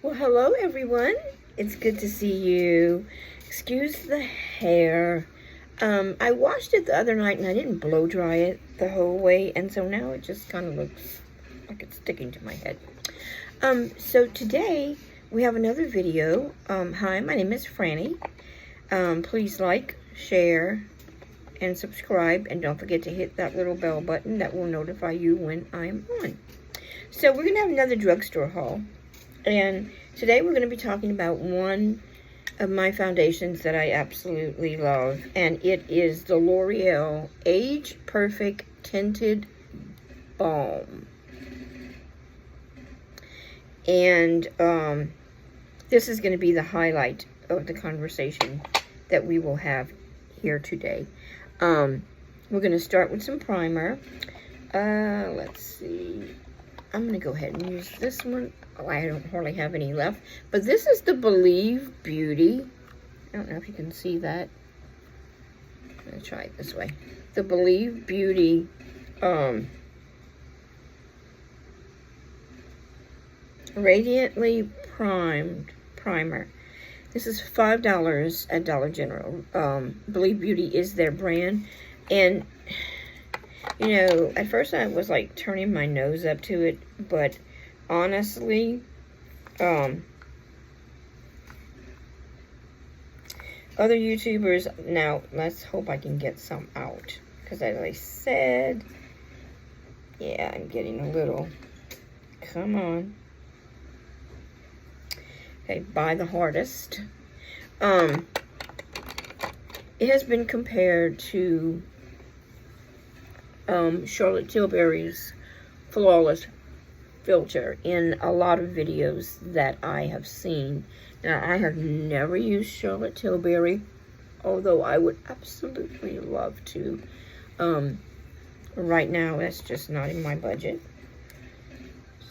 Well, hello everyone. It's good to see you. Excuse the hair. I washed it the other night and I didn't blow dry it the whole way, and so now it just kind of looks like it's sticking to my head. So today we have another video. Hi, my name is Franny. Please like, share, and subscribe, and don't forget to hit that little bell button that will notify you when I'm on. So we're gonna have another drugstore haul. And today we're going to be talking about one of my foundations that I absolutely love. And it is the L'Oreal Age Perfect Tinted Balm. And this is going to be the highlight of the conversation that we will have here today. We're going to start with some primer. Let's see. I'm going to go ahead and use this one. Oh, I don't hardly have any left. But this is the Believe Beauty. I don't know if you can see that. I'm going to try it this way. The Believe Beauty Radiantly Primed Primer. This is $5 at Dollar General. Believe Beauty is their brand. And you know, at first I was like turning my nose up to it, but honestly, other YouTubers, now let's hope I can get some out, because as I said, yeah, I'm getting a little, come on, okay, by the hardest. It has been compared to Charlotte Tilbury's Flawless Filter in a lot of videos that I have seen. Now, I have never used Charlotte Tilbury, although I would absolutely love to. Right now, that's just not in my budget.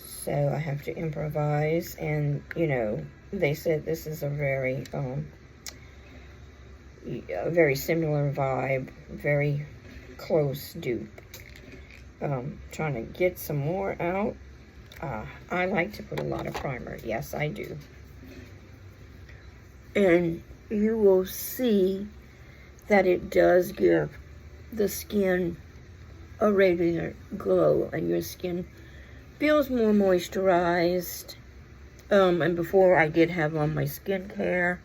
So I have to improvise, and, you know, they said this is a very similar vibe, very close dupe. Trying to get some more out. I like to put a lot of primer. Yes, I do. And you will see that it does give the skin a regular glow, and your skin feels more moisturized. And before, I did have on my skincare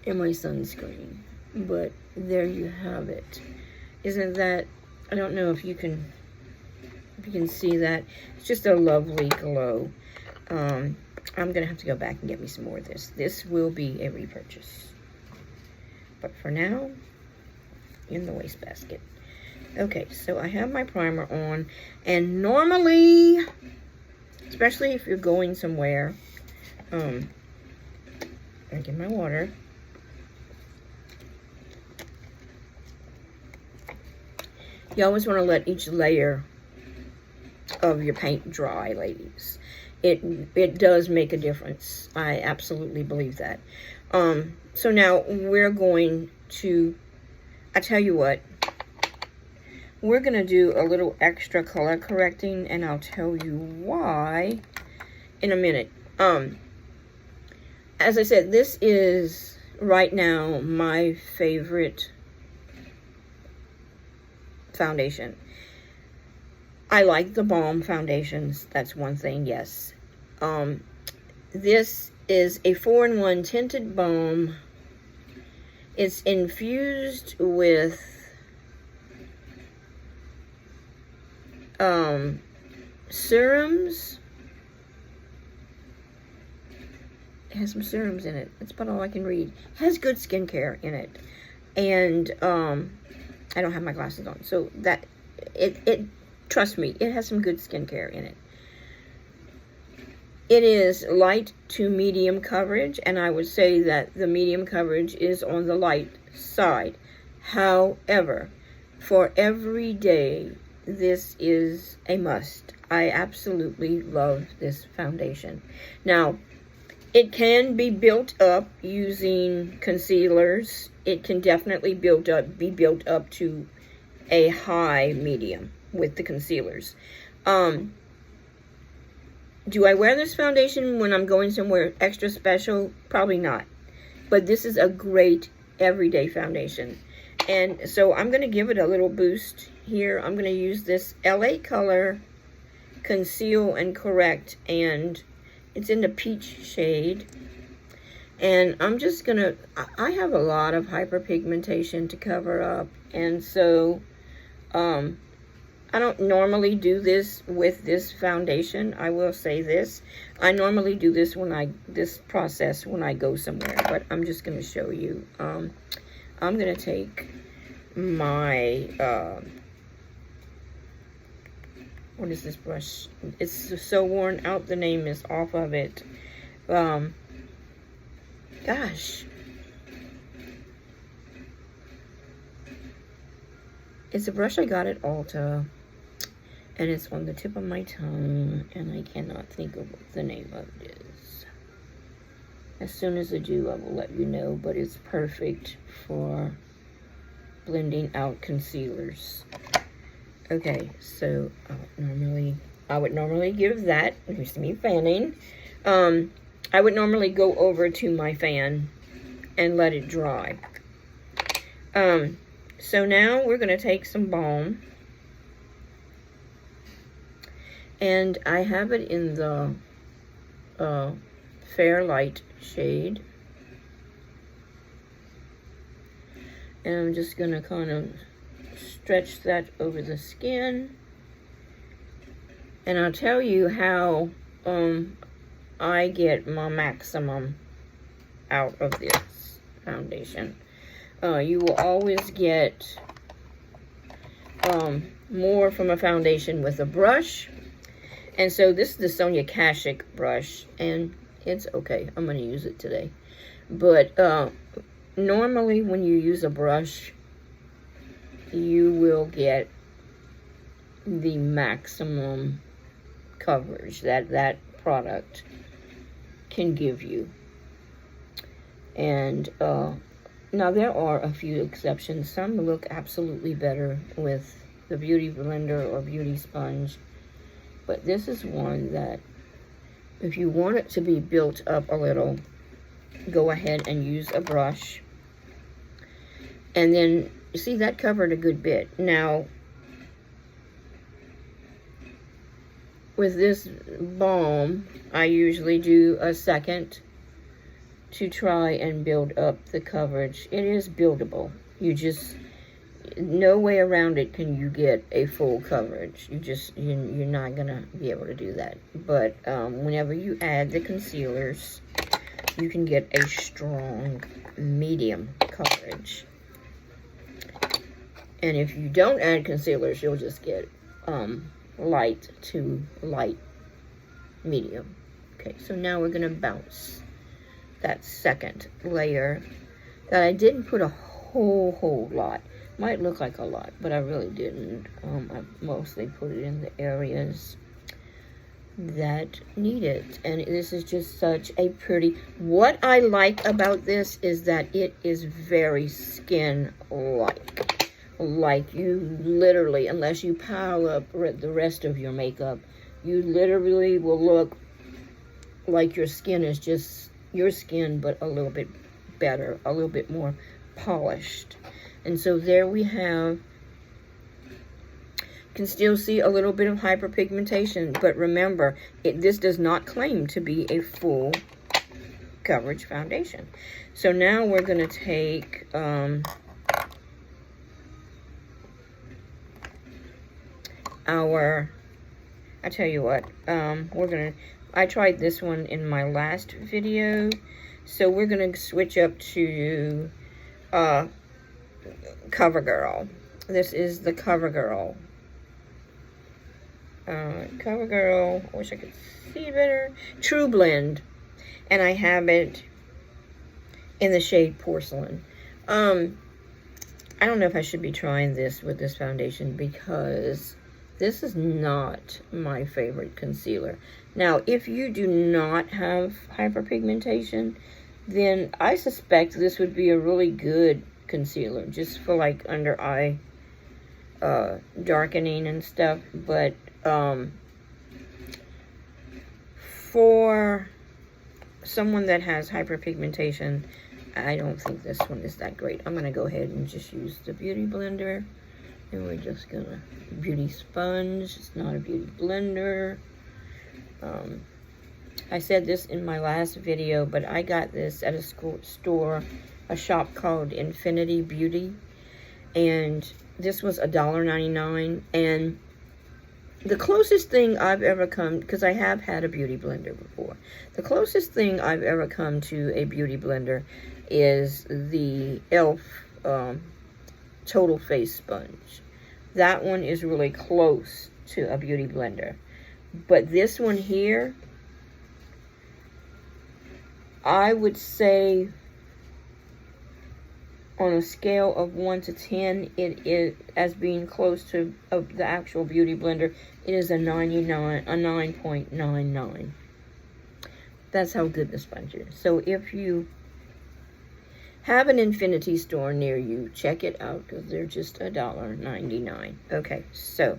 and my sunscreen. But there you have it. Isn't that, I don't know if you can see that. It's just a lovely glow. I'm going to have to go back and get me some more of this. This will be a repurchase. But for now, in the wastebasket. Okay, so I have my primer on. And normally, especially if you're going somewhere, I get my water. You always want to let each layer of your paint dry, ladies. It does make a difference. I absolutely believe that. So now we're going to, I tell you what, we're going to do a little extra color correcting, and I'll tell you why in a minute. As I said, this is right now my favorite foundation. I like the balm foundations. That's one thing, yes. This is a 4-in-1 tinted balm. It's infused with serums. It has some serums in it. That's about all I can read. It has good skincare in it. And I don't have my glasses on, so that it trust me, it has some good skincare in it. It is light to medium coverage, and I would say that the medium coverage is on the light side. However, for every day, this is a must. I absolutely love this foundation. Now, it can be built up using concealers. It can definitely be built up to a high medium with the concealers. Do I wear this foundation when I'm going somewhere extra special? Probably not. But this is a great everyday foundation. And so I'm going to give it a little boost here. I'm going to use this LA Color Conceal and Correct, and it's in the peach shade. And I'm just going to, I have a lot of hyperpigmentation to cover up. And so, I don't normally do this with this foundation. I will say this. I normally do this this process when I go somewhere, but I'm just going to show you. I'm going to take my, what is this brush? It's so worn out, the name is off of it. Gosh. It's a brush I got at Ulta, and it's on the tip of my tongue, and I cannot think of what the name of it is. As soon as I do, I will let you know, but it's perfect for blending out concealers. Okay, so I would normally give that, here's me fanning, I would normally go over to my fan and let it dry. So now we're going to take some balm, and I have it in the Fair Light shade, and I'm just going to kind of stretch that over the skin, and I'll tell you how I get my maximum out of this foundation. You will always get more from a foundation with a brush. And so this is the Sonia Kashuk brush, and it's okay. I'm going to use it today. But normally when you use a brush, you will get the maximum coverage that product can give you. And now, there are a few exceptions. Some look absolutely better with the Beauty Blender or Beauty Sponge. But this is one that, if you want it to be built up a little, go ahead and use a brush. And then, you see, that covered a good bit. Now, with this balm, I usually do a second to try and build up the coverage. It is buildable. You just, no way around it can you get a full coverage. You're not gonna be able to do that. But whenever you add the concealers, you can get a strong medium coverage. And if you don't add concealers, you'll just get light to light medium. Okay, so now we're gonna bounce that second layer that I didn't put a whole lot. Might look like a lot, but I really didn't. I mostly put it in the areas that need it. And this is just such a pretty, what I like about this is that it is very skin-like. Like, you literally, unless you pile up the rest of your makeup, you literally will look like your skin is just your skin, but a little bit better, a little bit more polished. And so there we have, can still see a little bit of hyperpigmentation, but remember, this does not claim to be a full coverage foundation. So now we're going to take I tell you what, I tried this one in my last video, so we're going to switch up to CoverGirl. This is the CoverGirl. CoverGirl, I wish I could see better. True Blend. And I have it in the shade Porcelain. I don't know if I should be trying this with this foundation because this is not my favorite concealer. Now, if you do not have hyperpigmentation, then I suspect this would be a really good concealer, just for like under eye darkening and stuff. But For someone that has hyperpigmentation, I don't think this one is that great. I'm going to go ahead and just use the Beauty Blender. And we're just going to, beauty sponge. It's not a beauty blender. I said this in my last video, but I got this at a store, a shop called Infinity Beauty. And this was $1.99. And the closest thing I've ever come, because I have had a beauty blender before, the closest thing I've ever come to a beauty blender is the e.l.f. Total Face Sponge. That one is really close to a beauty blender. But this one here, I would say on a scale of 1 to 10, it is, as being close to the actual beauty blender, it is a 9.99. That's how good the sponge is. So if you have an Infinity store near you, check it out, because they're just $1.99. Okay, so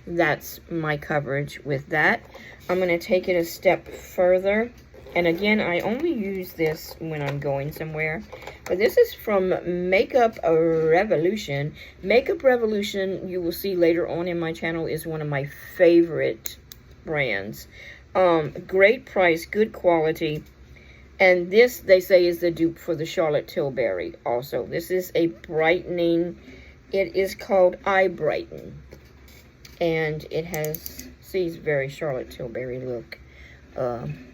that's my coverage with that. I'm going to take it a step further. And again, I only use this when I'm going somewhere. But this is from Makeup Revolution. Makeup Revolution, you will see later on in my channel, is one of my favorite brands. Great price, good quality. And this, they say, is the dupe for the Charlotte Tilbury also. This is a brightening. It is called Eye Brighten. And it has, see, it's very Charlotte Tilbury look.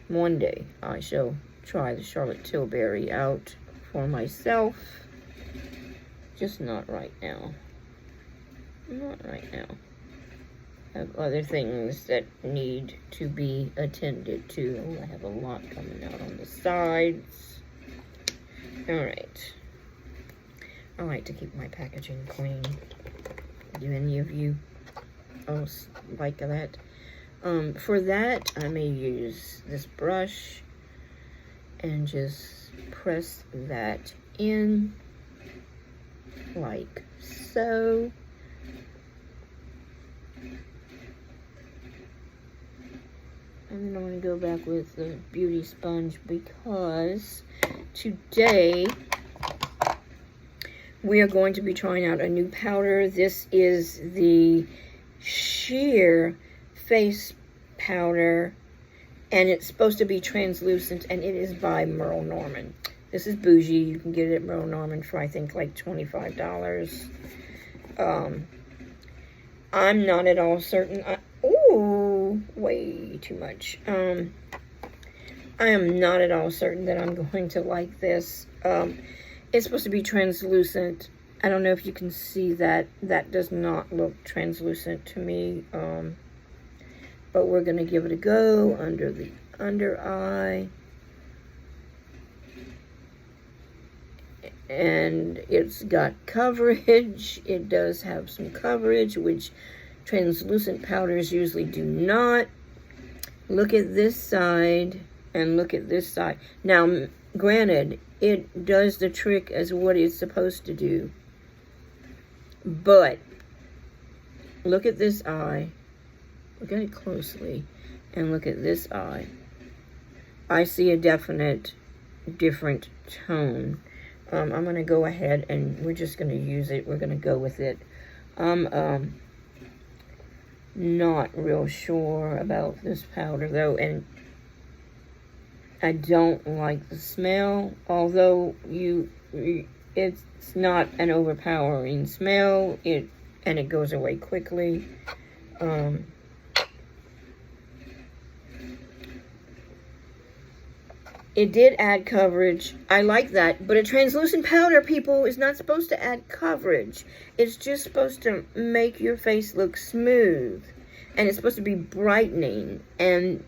One day I shall try the Charlotte Tilbury out for myself. Just not right now. Not right now. I have other things that need to be attended to. Oh, I have a lot coming out on the sides. Alright. I like to keep my packaging clean. Do any of you else like that? For that, I may use this brush and just press that in like so. And then I'm going to go back with the beauty sponge, because today we are going to be trying out a new powder. This is the Sheer Face Powder, and it's supposed to be translucent, and it is by Merle Norman. This is bougie. You can get it at Merle Norman for, I think, like $25. I'm not at all certain. Ooh, way too much. I am not at all certain that I'm going to like this. It's supposed to be translucent. I don't know if you can see that. That does not look translucent to me. But we're going to give it a go under the under eye. And it's got coverage. It does have some coverage, which translucent powders usually do not. Look at this side and look at this side. Now, granted, it does the trick as what it's supposed to do. But look at this eye. Look at it closely, and look at this eye. I see a definite different tone. I'm going to go ahead and we're just going to use it. We're going to go with it. I'm not real sure about this powder, though, and I don't like the smell, although it's not an overpowering smell, and it goes away quickly. It did add coverage. I like that. But a translucent powder, people, is not supposed to add coverage. It's just supposed to make your face look smooth. And it's supposed to be brightening. And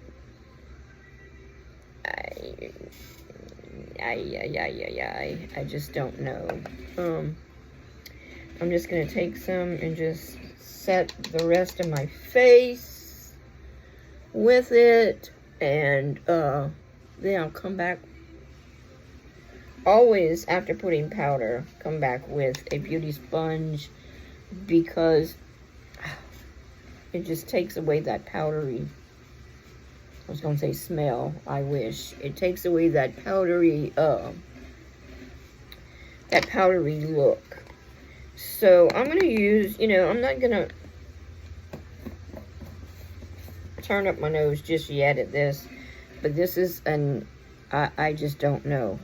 I just don't know. I'm just going to take some and just set the rest of my face with it. And then I'll come back, always after putting powder, come back with a beauty sponge, because it just takes away that powdery I was going to say smell. I wish. It takes away that powdery look. So I'm going to use, you know, I'm not going to turn up my nose just yet at this. But this is I just don't know.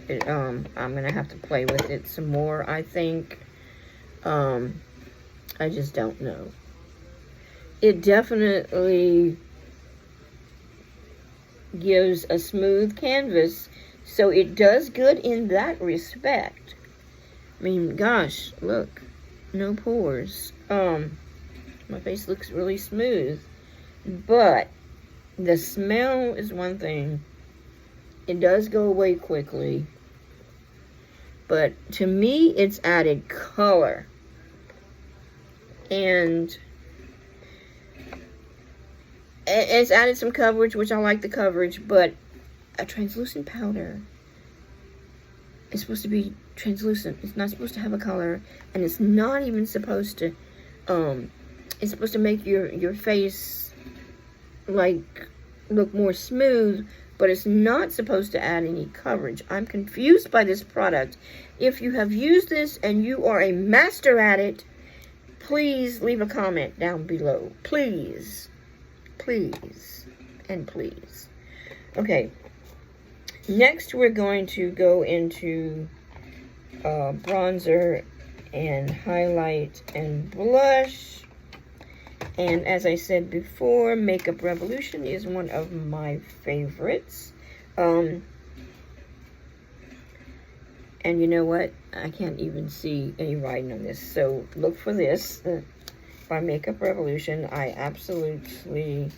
I'm going to have to play with it some more, I think. I just don't know. It definitely gives a smooth canvas, so it does good in that respect. I mean, gosh, look, no pores. My face looks really smooth, but the smell is one thing. It does go away quickly, but to me, it's added color. And it's added some coverage, which I like the coverage, but a translucent powder is supposed to be translucent. It's not supposed to have a color, and it's not even supposed to, it's supposed to make your face, like, look more smooth, but it's not supposed to add any coverage. I'm confused by this product. If you have used this and you are a master at it, please leave a comment down below. Please. Please. And please. Okay. Next, we're going to go into bronzer and highlight and blush. And as I said before, Makeup Revolution is one of my favorites. And you know what? I can't even see any writing on this. So look for this by Makeup Revolution. I absolutely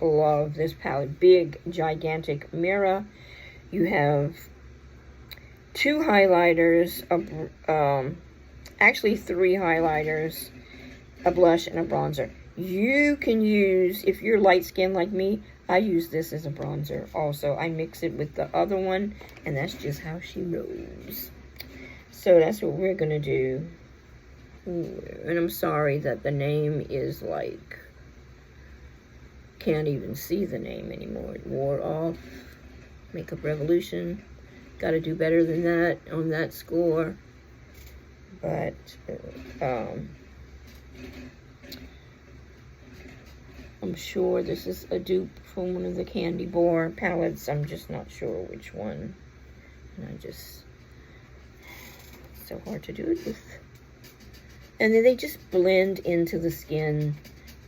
love this palette. Big, gigantic mirror. You have 2 highlighters, actually 3 highlighters, a blush, and a bronzer. You can use, if you're light skinned like me, I use this as a bronzer also. I mix it with the other one, and that's just how she rolls. So that's what we're going to do. And I'm sorry that the name is like, can't even see the name anymore. It wore off. Makeup Revolution. Got to do better than that on that score. But, I'm sure this is a dupe from one of the candy bar palettes. I'm just not sure which one. And it's so hard to do it with. And then they just blend into the skin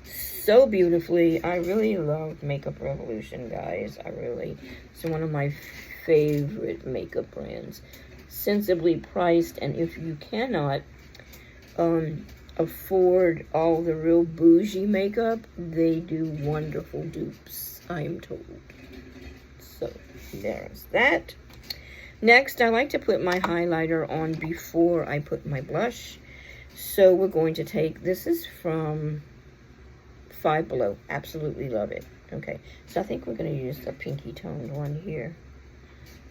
so beautifully. I really love Makeup Revolution, guys. It's one of my favorite makeup brands. Sensibly priced, and if you cannot afford all the real bougie makeup, they do wonderful dupes, I am told. So there's that. Next, I like to put my highlighter on before I put my blush. So we're going to take, this is from Five Below. Absolutely love it. Okay, so I think we're going to use the pinky toned one here.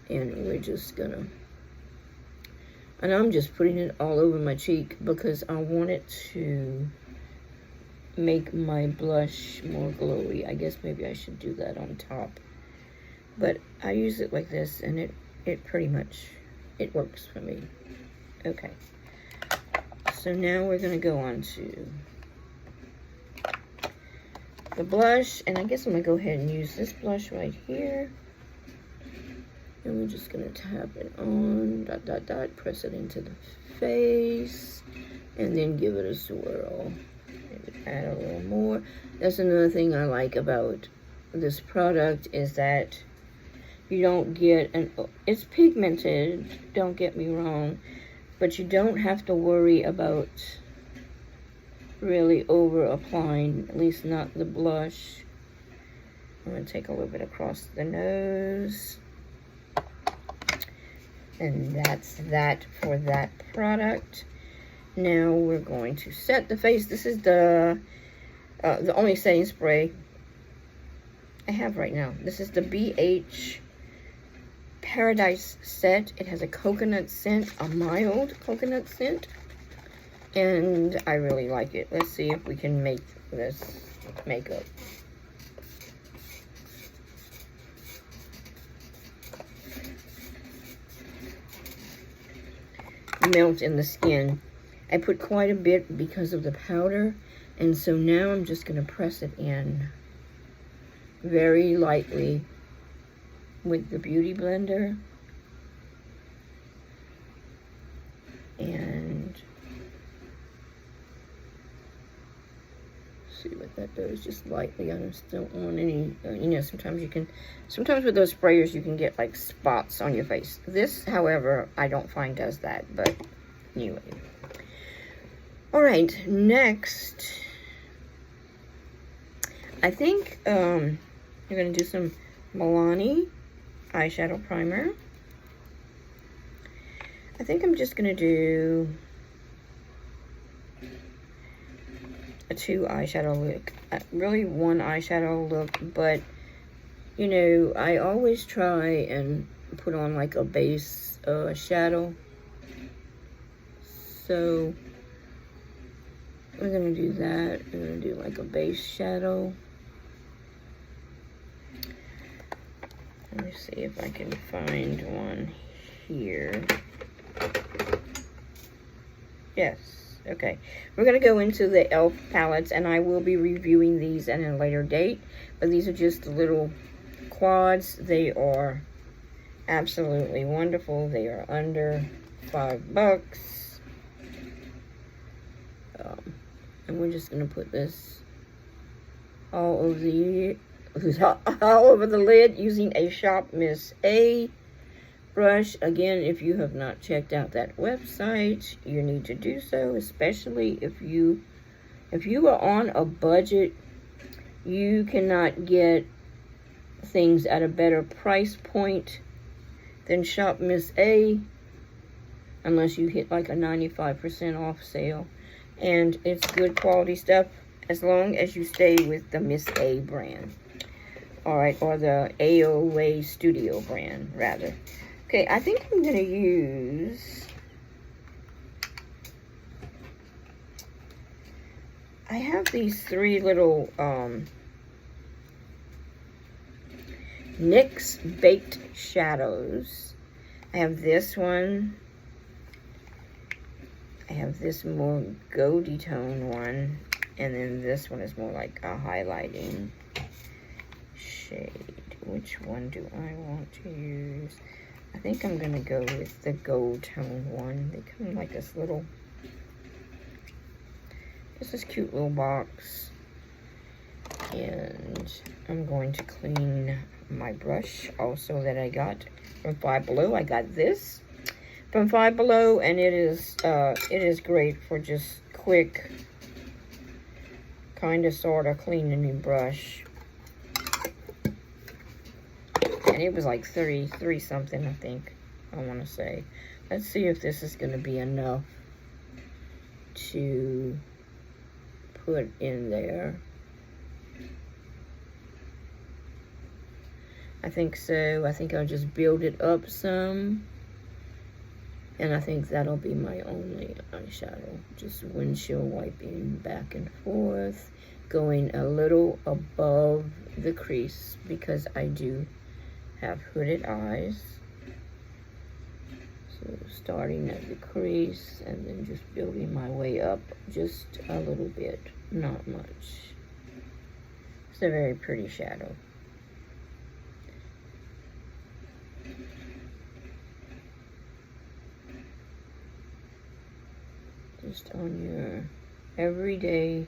And we're just going to, and I'm just putting it all over my cheek because I want it to make my blush more glowy. I guess maybe I should do that on top. But I use it like this, and it pretty much, it works for me. Okay. So now we're going to go on to the blush. And I guess I'm going to go ahead and use this blush right here. And we're just going to tap it on, dot, dot, dot, press it into the face, and then give it a swirl. Maybe add a little more. That's another thing I like about this product is that you don't get, it's pigmented, don't get me wrong, but you don't have to worry about really over applying, at least not the blush. I'm going to take a little bit across the nose. And that's that for that product. Now we're going to set the face. This is the only setting spray I have right now. This is the BH Paradise Set. It has a coconut scent, a mild coconut scent. And I really like it. Let's see if we can make this makeup. melt in the skin. I put quite a bit because of the powder, and so now I'm just going to press it in very lightly with the Beauty Blender. And see what that does, just lightly. I just don't want any, you know, sometimes with those sprayers you can get like spots on your face. This, however, I don't find does that, but anyway. All right, next, I think I'm gonna do some Milani eyeshadow primer. I think I'm just gonna do a 2 eyeshadow look, really 1 eyeshadow look, but you know, I always try and put on like a base shadow. So we're gonna do that. We're gonna do like a base shadow. Let me see if I can find one here. Yes. Okay, we're going to go into the e.l.f. palettes, and I will be reviewing these at a later date. But these are just the little quads. They are absolutely wonderful. They are under $5. And we're just going to put this all over the lid using a Shop Miss A brush. Again, if you have not checked out that website, you need to do so, especially if you are on a budget. You cannot get things at a better price point than Shop Miss A unless you hit like a 95% off sale. And it's good quality stuff as long as you stay with the Miss A brand. Alright, or the AOA Studio brand, rather. Okay, I think I'm going to use, I have these 3 little Nyx Baked Shadows. I have this one. I have this more goldy tone one. And then this one is more like a highlighting shade. Which one do I want to use? I think I'm going to go with the gold tone one. They come in like this little, just this cute little box. And I'm going to clean my brush also that I got from Five Below. I got this from Five Below, and it is great for just quick, kind of sort of cleaning your brush. And it was like 33 something, I think, I want to say. Let's see if this is going to be enough to put in there. I think so. I think I'll just build it up some. And I think that'll be my only eyeshadow. Just windshield wiping back and forth. Going a little above the crease because I do have hooded eyes. So starting at the crease and then just building my way up just a little bit, not much. It's a very pretty shadow. Just on your everyday,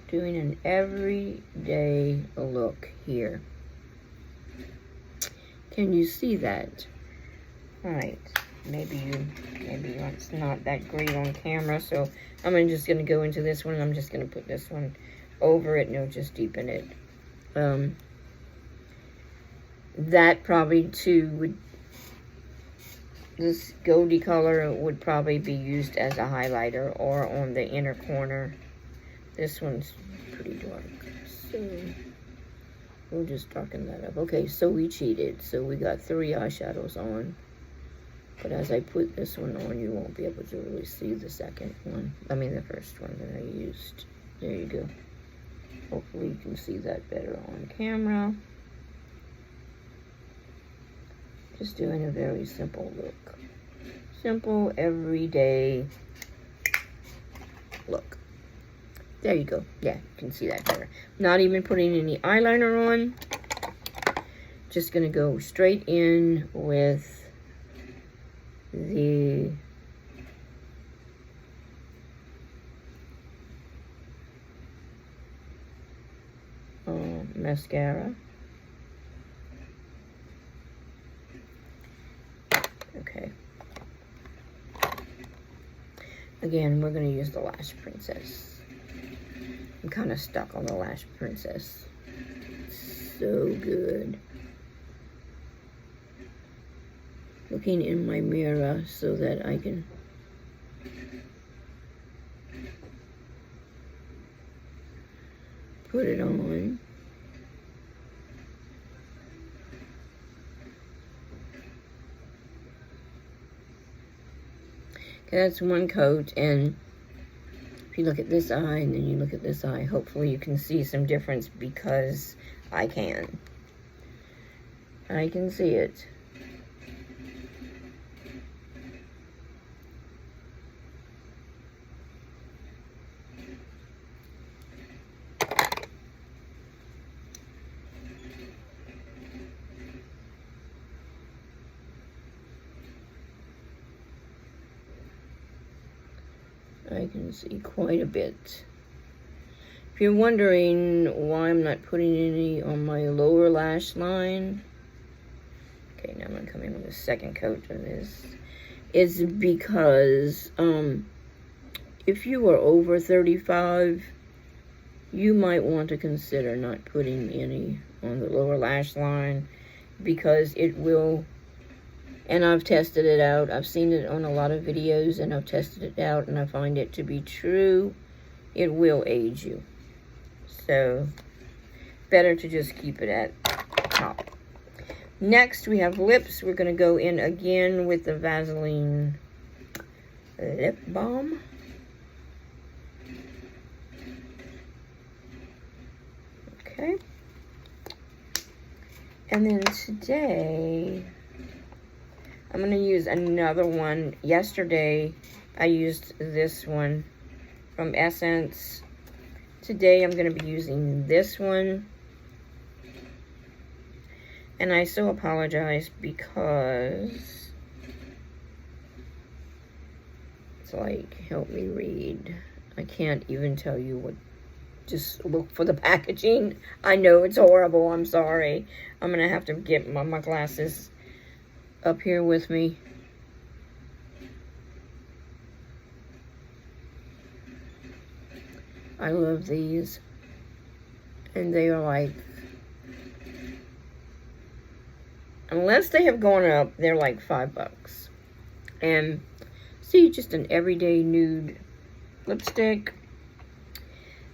doing an everyday look here. Can you see that? Alright, maybe it's not that great on camera, so I'm just going to go into this one. I'm just going to put this one over it, and it'll just deepen it. That probably too would, this goldy color would probably be used as a highlighter or on the inner corner. This one's pretty dark, so we'll just darken that up. Okay, so we cheated. So we got 3 eyeshadows on. But as I put this one on, you won't be able to really see the second one. I mean, the first one that I used. There you go. Hopefully you can see that better on camera. Just doing a very simple look. Simple, everyday look. There you go. Yeah, you can see that better. Not even putting any eyeliner on. Just going to go straight in with the mascara. Okay. Again, we're going to use the Lash Princess. I'm kind of stuck on the Lash Princess. So good. Looking in my mirror so that I can put it on. Okay, that's one coat, and if you look at this eye and then you look at this eye, hopefully you can see some difference, because I can. I can see it. I can see quite a bit. If you're wondering why I'm not putting any on my lower lash line, okay, now I'm going to come in with a second coat of this. It's because if you are over 35, you might want to consider not putting any on the lower lash line, because it will, and I've tested it out. I've seen it on a lot of videos, and I've tested it out, and I find it to be true. It will age you. So, better to just keep it at top. Next, we have lips. We're going to go in again with the Vaseline Lip Balm. Okay. And then today, I'm going to use another one. Yesterday, I used this one from Essence. Today, I'm going to be using this one. And I so apologize because it's like, help me read. I can't even tell you what. Just look for the packaging. I know it's horrible. I'm sorry. I'm going to have to get my glasses up here with me. I love these. And they are like, unless they have gone up, they're like $5. And see, just an everyday nude lipstick.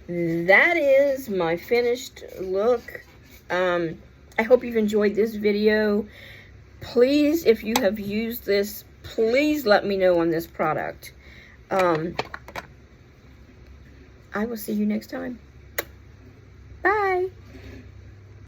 That is my finished look. I hope you've enjoyed this video. Please, if you have used this, please let me know on this product. I will see you next time.